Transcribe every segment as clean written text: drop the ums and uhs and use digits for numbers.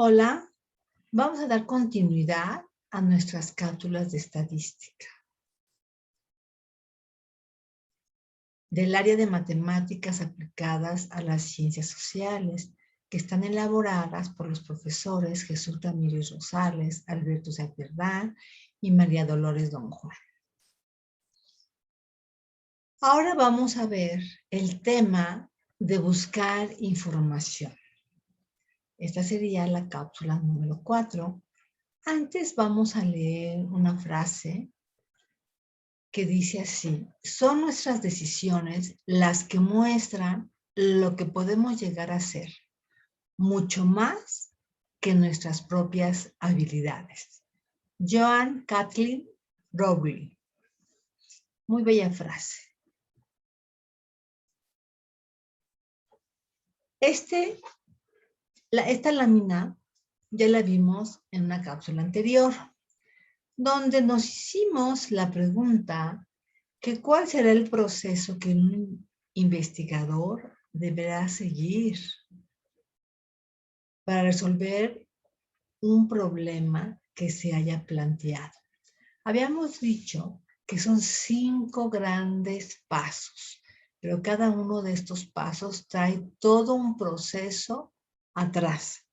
Hola, vamos a dar continuidad a nuestras cápsulas de estadística del área de matemáticas aplicadas a las ciencias sociales, que están elaboradas por los profesores Jesús Ramírez Rosales, Alberto Zaperdán y María Dolores Don Juan. Ahora vamos a ver el tema de buscar información. Esta sería la cápsula número 4. Antes vamos a leer una frase que dice así: son nuestras decisiones las que muestran lo que podemos llegar a ser, mucho más que nuestras propias habilidades. Joan Kathleen Rowling. Muy bella frase. Esta lámina ya la vimos en una cápsula anterior, donde nos hicimos la pregunta que cuál será el proceso que un investigador deberá seguir para resolver un problema que se haya planteado. Habíamos dicho que son 5 grandes pasos, pero cada uno de estos pasos trae todo un proceso atrás.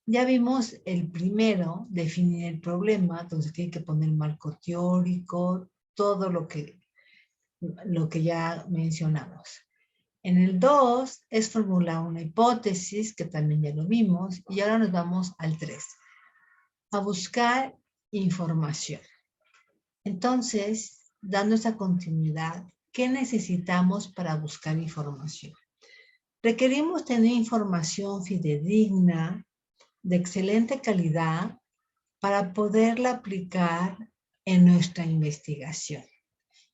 Ya vimos el primero, definir el problema, entonces tiene que poner el marco teórico, todo lo que ya mencionamos. En el 2 es formular una hipótesis, que también ya lo vimos, y ahora nos vamos al 3, a buscar información. Entonces, dando esa continuidad, ¿qué necesitamos para buscar información? Requerimos tener información fidedigna, de excelente calidad, para poderla aplicar en nuestra investigación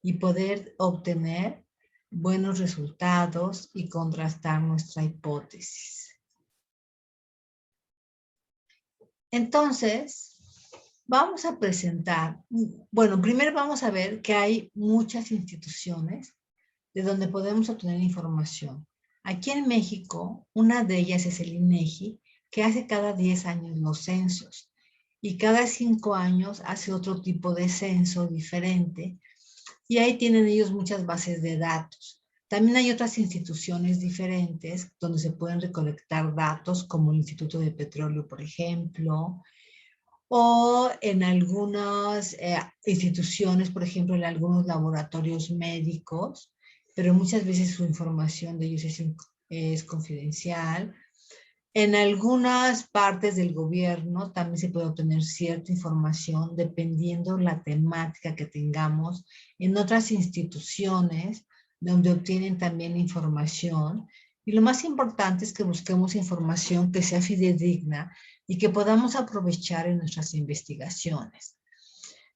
y poder obtener buenos resultados y contrastar nuestra hipótesis. Entonces, vamos a presentar, bueno, primero vamos a ver que hay muchas instituciones de donde podemos obtener información. Aquí en México, una de ellas es el INEGI, que hace cada 10 años los censos, y cada 5 años hace otro tipo de censo diferente, y ahí tienen ellos muchas bases de datos. También hay otras instituciones diferentes donde se pueden recolectar datos, como el Instituto de Petróleo, por ejemplo, o en algunas instituciones, por ejemplo, en algunos laboratorios médicos, pero muchas veces su información de ellos es confidencial. En algunas partes del gobierno también se puede obtener cierta información dependiendo la temática que tengamos. En otras instituciones donde obtienen también información. Y lo más importante es que busquemos información que sea fidedigna y que podamos aprovechar en nuestras investigaciones.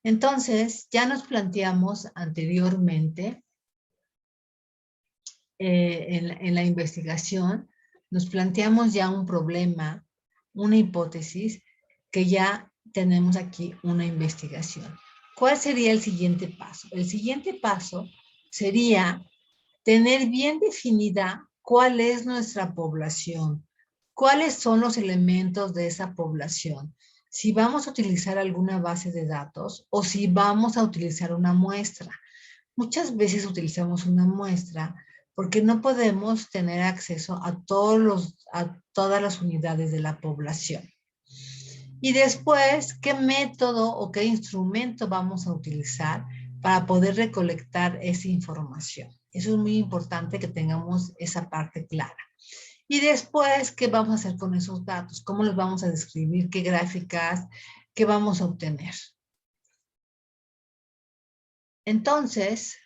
Entonces, ya nos planteamos anteriormente en la investigación, nos planteamos ya un problema, una hipótesis, que ya tenemos aquí una investigación. ¿Cuál sería el siguiente paso? El siguiente paso sería tener bien definida cuál es nuestra población, cuáles son los elementos de esa población, si vamos a utilizar alguna base de datos o si vamos a utilizar una muestra. Muchas veces utilizamos una muestra porque no podemos tener acceso a todas las unidades de la población. Y después, ¿qué método o qué instrumento vamos a utilizar para poder recolectar esa información? Eso es muy importante que tengamos esa parte clara. Y después, ¿qué vamos a hacer con esos datos? ¿Cómo los vamos a describir? ¿Qué gráficas? ¿Qué vamos a obtener? Entonces,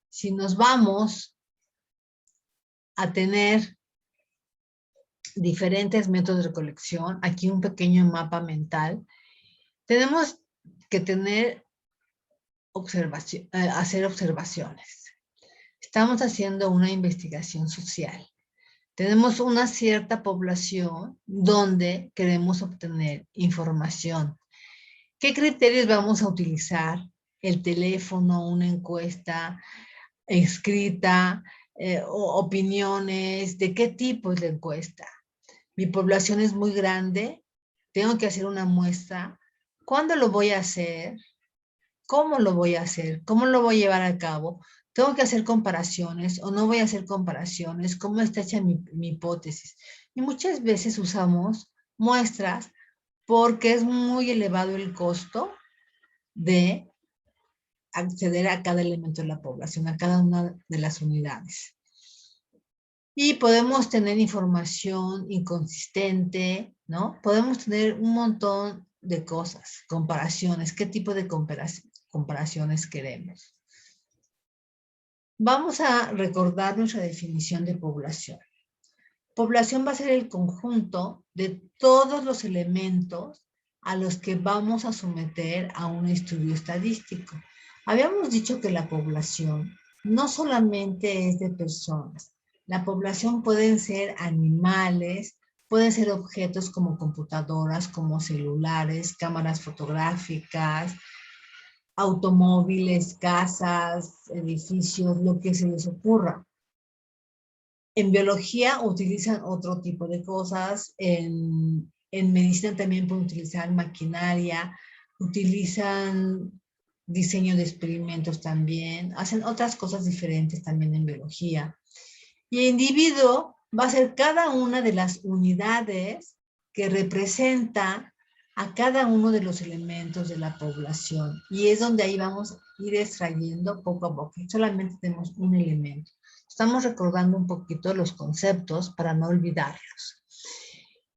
si nos vamos a tener diferentes métodos de recolección, aquí un pequeño mapa mental, tenemos que hacer observaciones. Estamos haciendo una investigación social. Tenemos una cierta población donde queremos obtener información. ¿Qué criterios vamos a utilizar? El teléfono, una encuesta escrita, opiniones, ¿de qué tipo es la encuesta? Mi población es muy grande, tengo que hacer una muestra. ¿Cuándo lo voy a hacer? ¿Cómo lo voy a hacer? ¿Cómo lo voy a llevar a cabo? ¿Tengo que hacer comparaciones o no voy a hacer comparaciones? ¿Cómo está hecha mi hipótesis? Y muchas veces usamos muestras porque es muy elevado el costo de acceder a cada elemento de la población, a cada una de las unidades. Y podemos tener información inconsistente, ¿no? Podemos tener un montón de cosas, comparaciones, qué tipo de comparaciones queremos. Vamos a recordar nuestra definición de población. Población va a ser el conjunto de todos los elementos a los que vamos a someter a un estudio estadístico. Habíamos dicho que la población no solamente es de personas. La población pueden ser animales, pueden ser objetos como computadoras, como celulares, cámaras fotográficas, automóviles, casas, edificios, lo que se les ocurra. En biología utilizan otro tipo de cosas, en medicina también pueden utilizar maquinaria, utilizan diseño de experimentos también, hacen otras cosas diferentes también en biología. Y el individuo va a ser cada una de las unidades que representa a cada uno de los elementos de la población. Y es donde ahí vamos a ir extrayendo poco a poco. Solamente tenemos un elemento. Estamos recordando un poquito los conceptos para no olvidarlos.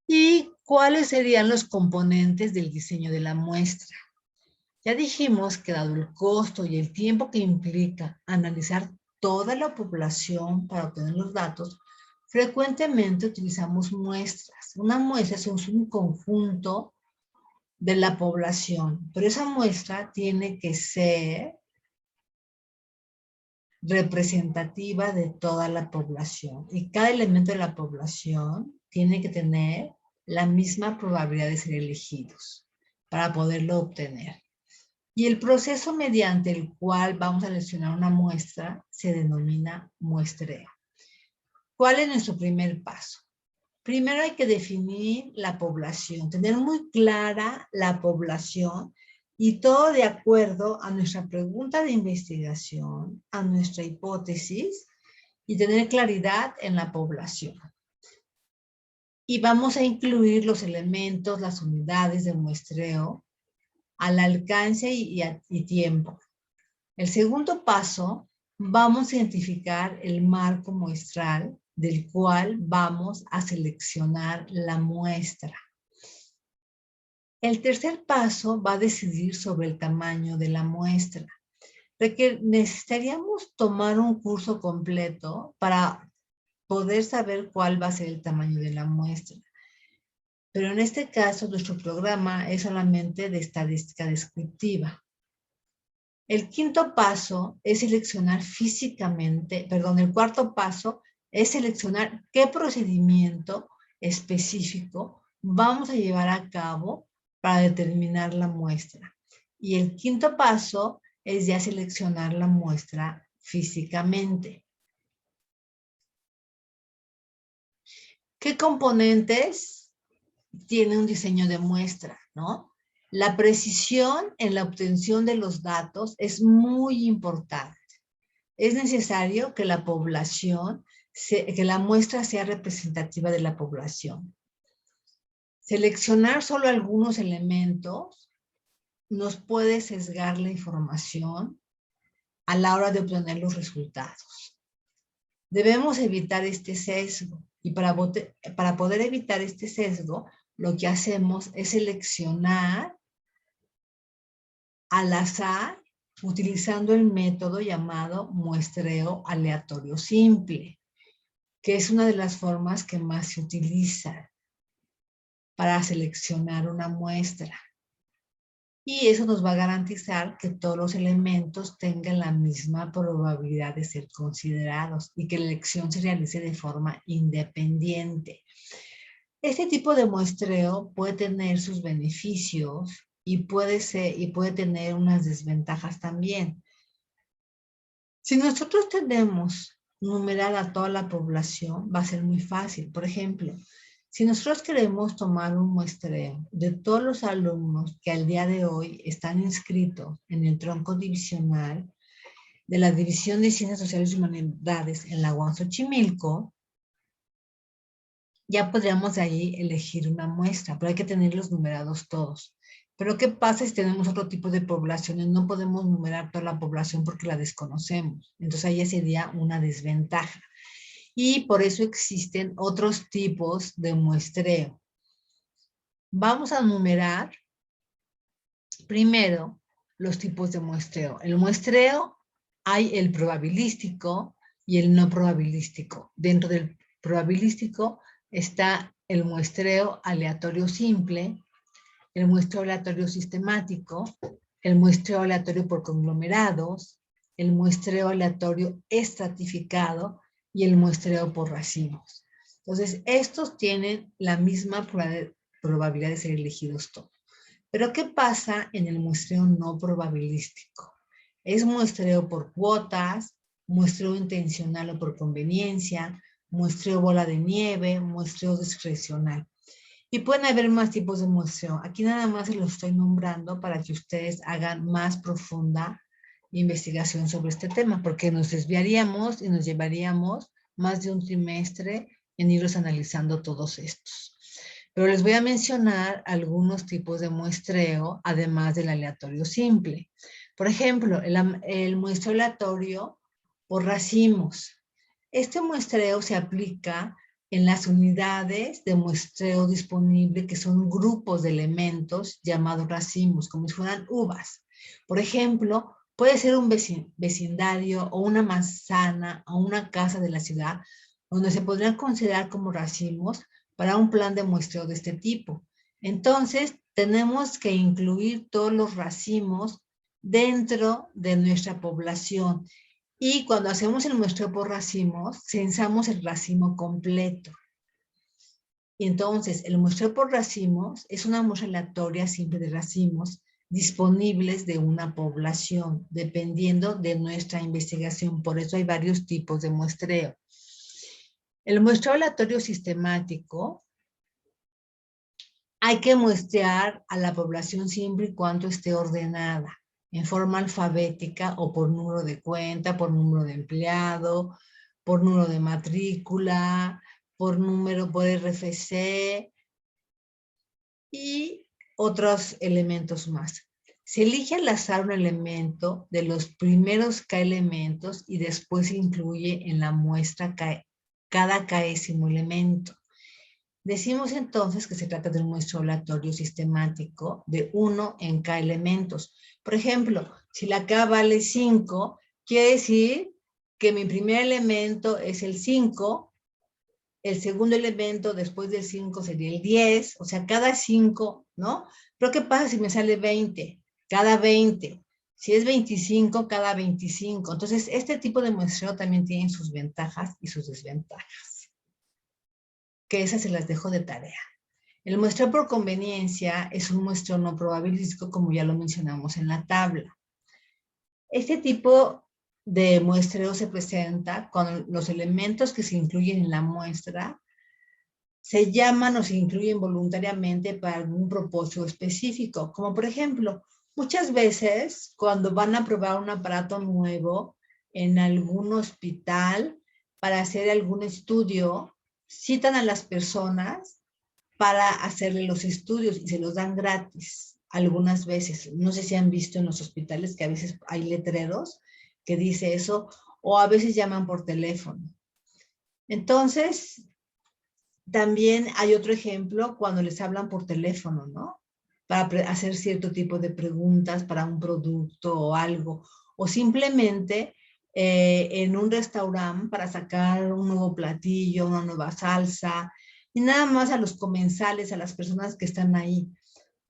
¿Y cuáles serían los componentes del diseño de la muestra? Ya dijimos que dado el costo y el tiempo que implica analizar toda la población para obtener los datos, frecuentemente utilizamos muestras. Una muestra es un conjunto de la población, pero esa muestra tiene que ser representativa de toda la población y cada elemento de la población tiene que tener la misma probabilidad de ser elegidos para poderlo obtener. Y el proceso mediante el cual vamos a seleccionar una muestra se denomina muestreo. ¿Cuál es nuestro primer paso? Primero hay que definir la población, tener muy clara la población y todo de acuerdo a nuestra pregunta de investigación, a nuestra hipótesis y tener claridad en la población. Y vamos a incluir los elementos, las unidades de muestreo al alcance y tiempo. El segundo paso, vamos a identificar el marco muestral del cual vamos a seleccionar la muestra. El tercer paso va a decidir sobre el tamaño de la muestra. Necesitaríamos tomar un curso completo para poder saber cuál va a ser el tamaño de la muestra. Pero en este caso, nuestro programa es solamente de estadística descriptiva. El quinto paso es seleccionar físicamente, perdón, el cuarto paso es seleccionar qué procedimiento específico vamos a llevar a cabo para determinar la muestra. Y el quinto paso es ya seleccionar la muestra físicamente. ¿Qué componentes tiene un diseño de muestra, no? La precisión en la obtención de los datos es muy importante. Es necesario que la población, que la muestra sea representativa de la población. Seleccionar solo algunos elementos nos puede sesgar la información a la hora de obtener los resultados. Debemos evitar este sesgo y para poder evitar este sesgo, lo que hacemos es seleccionar al azar utilizando el método llamado muestreo aleatorio simple, que es una de las formas que más se utiliza para seleccionar una muestra. Y eso nos va a garantizar que todos los elementos tengan la misma probabilidad de ser considerados y que la elección se realice de forma independiente. Este tipo de muestreo puede tener sus beneficios y puede tener unas desventajas también. Si nosotros tenemos numerar a toda la población, va a ser muy fácil. Por ejemplo, Si nosotros queremos tomar un muestreo de todos los alumnos que al día de hoy están inscritos en el tronco divisional de la División de Ciencias Sociales y Humanidades en la UAM Xochimilco, ya podríamos de ahí elegir una muestra, pero hay que tenerlos numerados todos. Pero ¿qué pasa si tenemos otro tipo de poblaciones? No podemos numerar toda la población porque la desconocemos. Entonces ahí sería una desventaja. Y por eso existen otros tipos de muestreo. Vamos a numerar primero los tipos de muestreo. El muestreo hay el probabilístico y el no probabilístico. Dentro del probabilístico está el muestreo aleatorio simple, el muestreo aleatorio sistemático, el muestreo aleatorio por conglomerados, el muestreo aleatorio estratificado y el muestreo por racimos. Entonces, estos tienen la misma probabilidad de ser elegidos todos. Pero ¿qué pasa en el muestreo no probabilístico? Es muestreo por cuotas, muestreo intencional o por conveniencia, muestreo bola de nieve, muestreo discrecional. Y pueden haber más tipos de muestreo. Aquí nada más se los estoy nombrando para que ustedes hagan más profunda investigación sobre este tema, porque nos desviaríamos y nos llevaríamos más de un trimestre en irlos analizando todos estos. Pero les voy a mencionar algunos tipos de muestreo, además del aleatorio simple. Por ejemplo, el muestreo aleatorio por racimos. Este muestreo se aplica en las unidades de muestreo disponible, que son grupos de elementos llamados racimos, como si fueran uvas. Por ejemplo, puede ser un vecindario o una manzana o una casa de la ciudad, donde se podrían considerar como racimos para un plan de muestreo de este tipo. Entonces, tenemos que incluir todos los racimos dentro de nuestra población. Y cuando hacemos el muestreo por racimos, censamos el racimo completo. Y entonces, el muestreo por racimos es una muestra aleatoria simple de racimos disponibles de una población, dependiendo de nuestra investigación. Por eso hay varios tipos de muestreo. El muestreo aleatorio sistemático, hay que muestrear a la población siempre y cuando esté ordenada, en forma alfabética o por número de cuenta, por número de empleado, por número de matrícula, por número, por RFC y otros elementos más. Se elige al azar un elemento de los primeros K elementos y después se incluye en la muestra cada Késimo elemento. Decimos entonces que se trata de un muestreo aleatorio sistemático de 1 en K elementos. Por ejemplo, si la K vale 5, quiere decir que mi primer elemento es el 5, el segundo elemento después del 5 sería el 10, o sea, cada 5, ¿no? Pero ¿qué pasa si me sale 20? Cada 20. Si es 25, cada 25. Entonces, este tipo de muestreo también tiene sus ventajas y sus desventajas, que esas se las dejo de tarea. El muestreo por conveniencia es un muestreo no probabilístico, como ya lo mencionamos en la tabla. Este tipo de muestreo se presenta cuando los elementos que se incluyen en la muestra se llaman o se incluyen voluntariamente para algún propósito específico, como por ejemplo, muchas veces cuando van a probar un aparato nuevo en algún hospital para hacer algún estudio, citan a las personas para hacerle los estudios y se los dan gratis algunas veces. No sé si han visto en los hospitales que a veces hay letreros que dice eso, o a veces llaman por teléfono. Entonces, también hay otro ejemplo cuando les hablan por teléfono, ¿no? Para hacer cierto tipo de preguntas para un producto o algo, o simplemente en un restaurante para sacar un nuevo platillo, una nueva salsa, y nada más a los comensales, a las personas que están ahí.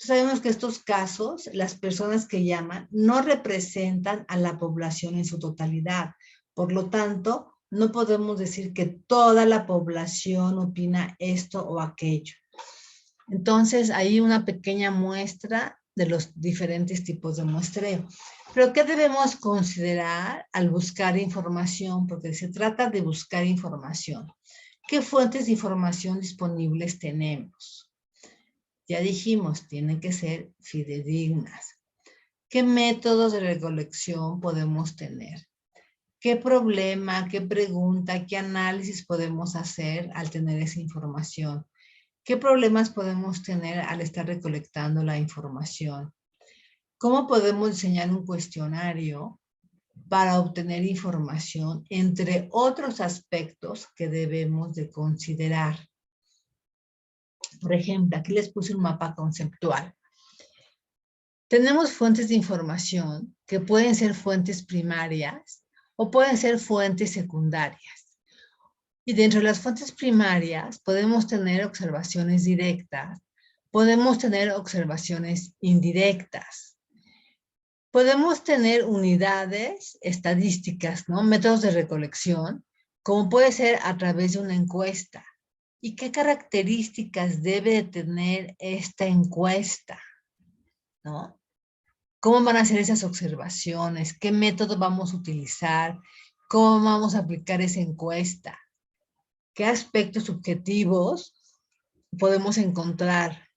Sabemos que estos casos, las personas que llaman, no representan a la población en su totalidad. Por lo tanto, no podemos decir que toda la población opina esto o aquello. Entonces, hay una pequeña muestra de los diferentes tipos de muestreo. Pero, ¿qué debemos considerar al buscar información? Porque se trata de buscar información. ¿Qué fuentes de información disponibles tenemos? Ya dijimos, tienen que ser fidedignas. ¿Qué métodos de recolección podemos tener? ¿Qué problema, qué pregunta, qué análisis podemos hacer al tener esa información? ¿Qué problemas podemos tener al estar recolectando la información? ¿Cómo podemos diseñar un cuestionario para obtener información, entre otros aspectos que debemos de considerar? Por ejemplo, aquí les puse un mapa conceptual. Tenemos fuentes de información que pueden ser fuentes primarias o pueden ser fuentes secundarias. Y dentro de las fuentes primarias podemos tener observaciones directas, podemos tener observaciones indirectas. Podemos tener unidades estadísticas, ¿no? Métodos de recolección, como puede ser a través de una encuesta. ¿Y qué características debe de tener esta encuesta? ¿No? ¿Cómo van a ser esas observaciones? ¿Qué método vamos a utilizar? ¿Cómo vamos a aplicar esa encuesta? ¿Qué aspectos subjetivos podemos encontrar?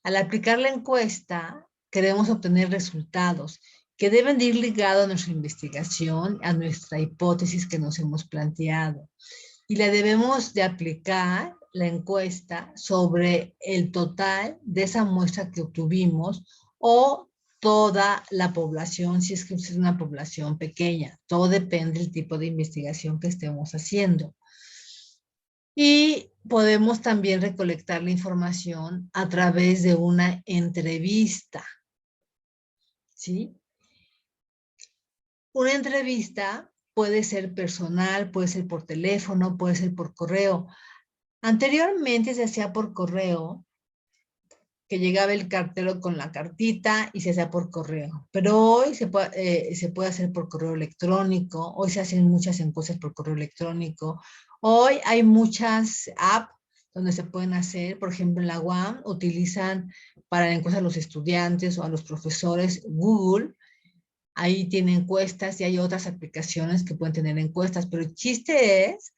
Al aplicar la encuesta, queremos obtener resultados que deben de ir ligados a nuestra investigación, a nuestra hipótesis que nos hemos planteado. Y la debemos de aplicar, la encuesta, sobre el total de esa muestra que obtuvimos o toda la población, si es que es una población pequeña. Todo depende del tipo de investigación que estemos haciendo. Y podemos también recolectar la información a través de una entrevista, ¿sí? Una entrevista puede ser personal, puede ser por teléfono, puede ser por correo. Anteriormente se hacía por correo, que llegaba el cartero con la cartita y se hacía por correo. Pero hoy se puede hacer por correo electrónico, hoy se hacen muchas encuestas por correo electrónico, hoy hay muchas apps donde se pueden hacer, por ejemplo en la UAM utilizan para la encuesta a los estudiantes o a los profesores Google, ahí tiene encuestas y hay otras aplicaciones que pueden tener encuestas, pero el chiste es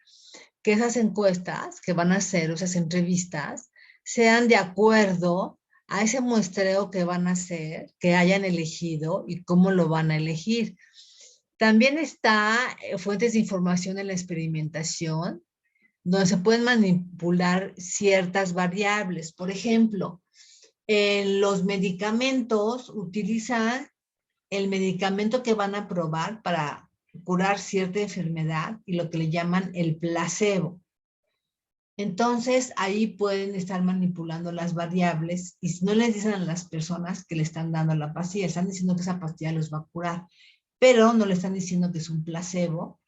que esas encuestas que van a hacer, o esas entrevistas, sean de acuerdo a ese muestreo que van a hacer, que hayan elegido y cómo lo van a elegir. También está fuentes de información en la experimentación, donde se pueden manipular ciertas variables. Por ejemplo, en los medicamentos utilizan el medicamento que van a probar para curar cierta enfermedad y lo que le llaman el placebo. Entonces, ahí pueden estar manipulando las variables y no les dicen a las personas que le están dando la pastilla, están diciendo que esa pastilla los va a curar, pero no le están diciendo que es un placebo.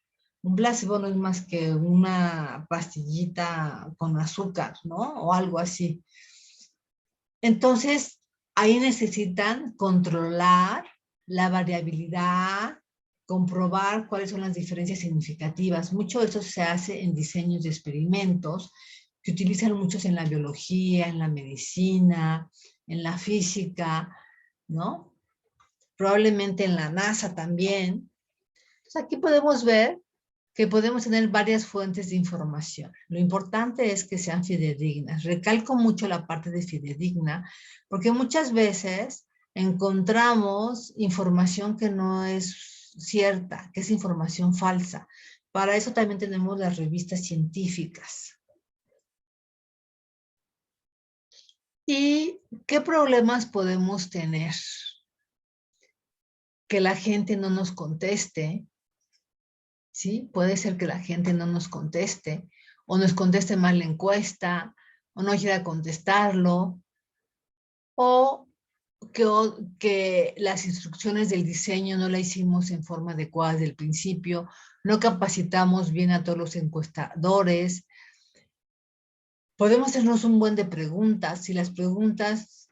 Un placebo no es más que una pastillita con azúcar, ¿no? O algo así. Entonces, ahí necesitan controlar la variabilidad, comprobar cuáles son las diferencias significativas. Mucho de eso se hace en diseños de experimentos que utilizan muchos en la biología, en la medicina, en la física, ¿no? Probablemente en la NASA también. Entonces aquí podemos ver que podemos tener varias fuentes de información. Lo importante es que sean fidedignas. Recalco mucho la parte de fidedigna, porque muchas veces encontramos información que no es cierta, que es información falsa. Para eso también tenemos las revistas científicas. ¿Y qué problemas podemos tener? Que la gente no nos conteste, ¿sí? Puede ser que la gente no nos conteste, o nos conteste mal la encuesta, o no quiera contestarlo, o que las instrucciones del diseño no las hicimos en forma adecuada desde el principio, no capacitamos bien a todos los encuestadores. Podemos hacernos un buen de preguntas. Si las preguntas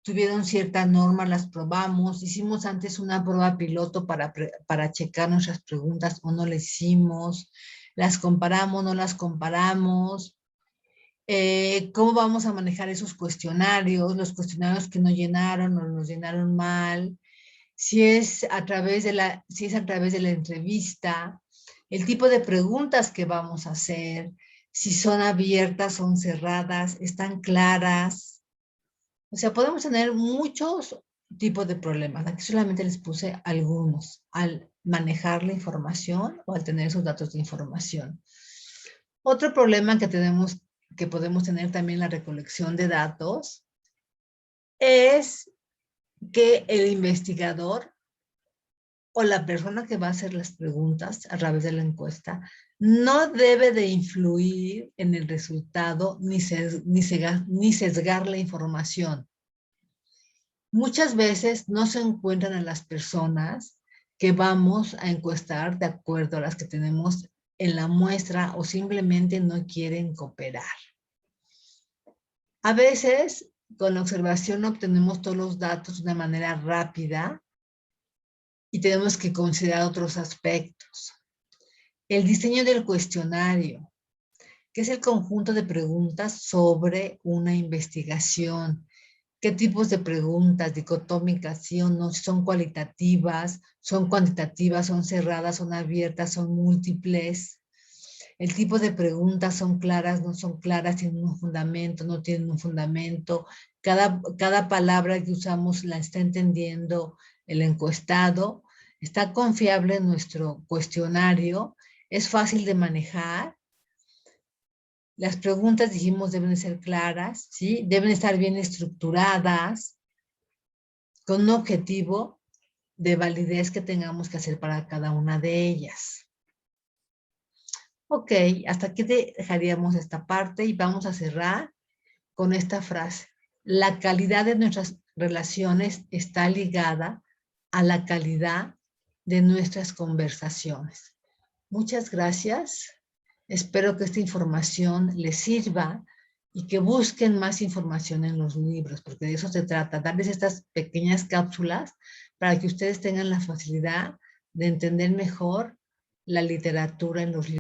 tuvieron cierta norma, las probamos. Hicimos antes una prueba piloto para checar nuestras preguntas o no las hicimos. Las comparamos, no las comparamos. ¿Cómo vamos a manejar esos cuestionarios? Los cuestionarios que no llenaron o nos llenaron mal. Si es a través de la entrevista, el tipo de preguntas que vamos a hacer, si son abiertas, son cerradas, están claras. O sea, podemos tener muchos tipos de problemas. Aquí solamente les puse algunos al manejar la información o al tener esos datos de información. Otro problema que podemos tener también en la recolección de datos es que el investigador o la persona que va a hacer las preguntas a través de la encuesta no debe de influir en el resultado ni sesgar la información. Muchas veces no se encuentran a las personas que vamos a encuestar de acuerdo a las que tenemos en la muestra o simplemente no quieren cooperar. A veces, con la observación obtenemos todos los datos de una manera rápida y tenemos que considerar otros aspectos. El diseño del cuestionario, que es el conjunto de preguntas sobre una investigación. ¿Qué tipos de preguntas dicotómicas, sí o no? ¿Son cualitativas, son cuantitativas, son cerradas, son abiertas, son múltiples? El tipo de preguntas son claras, no son claras, tienen un fundamento, no tienen un fundamento. Cada palabra que usamos la está entendiendo el encuestado. Está confiable en nuestro cuestionario. Es fácil de manejar. Las preguntas, dijimos, deben ser claras, ¿sí? Deben estar bien estructuradas, con un objetivo de validez que tengamos que hacer para cada una de ellas. Ok, hasta aquí dejaríamos esta parte y vamos a cerrar con esta frase. La calidad de nuestras relaciones está ligada a la calidad de nuestras conversaciones. Muchas gracias. Espero que esta información les sirva y que busquen más información en los libros, porque de eso se trata, darles estas pequeñas cápsulas para que ustedes tengan la facilidad de entender mejor la literatura en los libros.